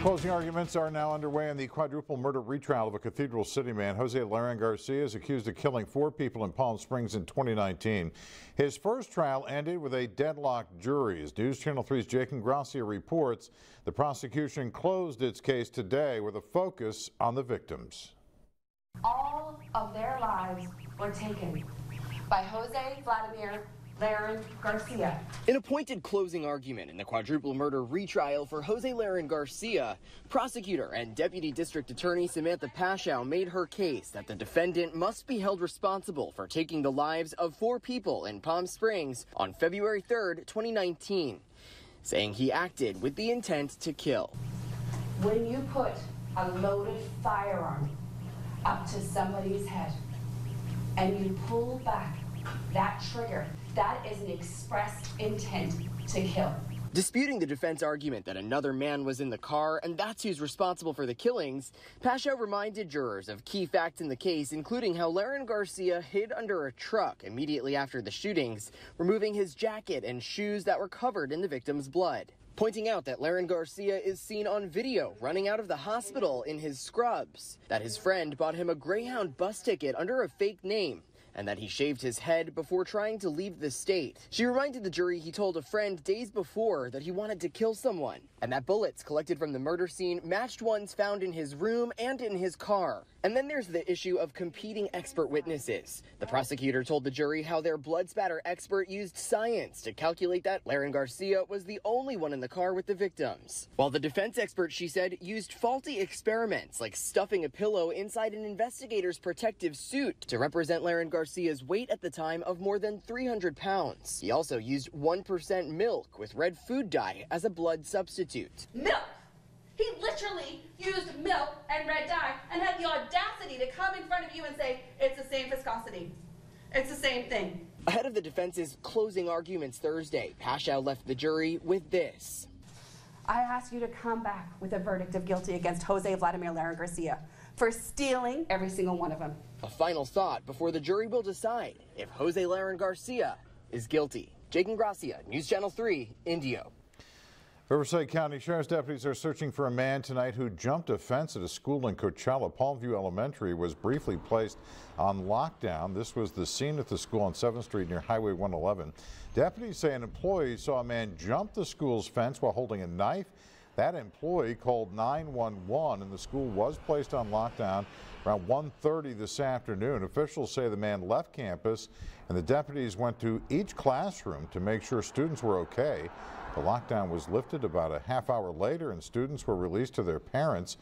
Closing arguments are now underway in the quadruple murder retrial of a Cathedral City man. Jose Laren Garcia is accused of killing 4 people in Palm Springs in 2019. His first trial ended with a deadlocked jury. As News Channel 3's Jacob Gracia reports, the prosecution closed its case today with a focus on the victims. All of their lives were taken by Jose Vladimir Laren Garcia. In a pointed closing argument in the quadruple murder retrial for Jose Laren Garcia, prosecutor and Deputy District Attorney Samantha Paschow made her case that the defendant must be held responsible for taking the lives of 4 people in Palm Springs on February 3rd, 2019, saying he acted with the intent to kill. When you put a loaded firearm up to somebody's head and you pull back that trigger, that is an express intent to kill. Disputing the defense argument that another man was in the car and that's who's responsible for the killings, Paschow reminded jurors of key facts in the case, including how Laren Garcia hid under a truck immediately after the shootings, removing his jacket and shoes that were covered in the victim's blood. Pointing out that Laren Garcia is seen on video running out of the hospital in his scrubs, that his friend bought him a Greyhound bus ticket under a fake name, and that he shaved his head before trying to leave the state. She reminded the jury he told a friend days before that he wanted to kill someone, and that bullets collected from the murder scene matched ones found in his room and in his car. And then there's the issue of competing expert witnesses. The prosecutor told the jury how their blood spatter expert used science to calculate that Laren Garcia was the only one in the car with the victims, while the defense expert, she said, used faulty experiments like stuffing a pillow inside an investigator's protective suit to represent Laren Garcia's weight at the time of more than 300 pounds. He also used 1% milk with red food dye as a blood substitute. Milk! He literally used milk and red dye and had the audacity to come in front of you and say, it's the same viscosity. It's the same thing. Ahead of the defense's closing arguments Thursday, Paschow left the jury with this. I ask you to come back with a verdict of guilty against Jose Vladimir Laren Garcia for stealing every single one of them. A final thought before the jury will decide if Jose Laren Garcia is guilty. Jacob Gracia, News Channel 3, Indio. Riverside County Sheriff's deputies are searching for a man tonight who jumped a fence at a school in Coachella. Palmview Elementary was briefly placed on lockdown. This was the scene at the school on 7th Street near Highway 111. Deputies say an employee saw a man jump the school's fence while holding a knife. That employee called 911 and the school was placed on lockdown around 1:30 this afternoon. Officials say the man left campus and the deputies went to each classroom to make sure students were okay. The lockdown was lifted about a half hour later and students were released to their parents.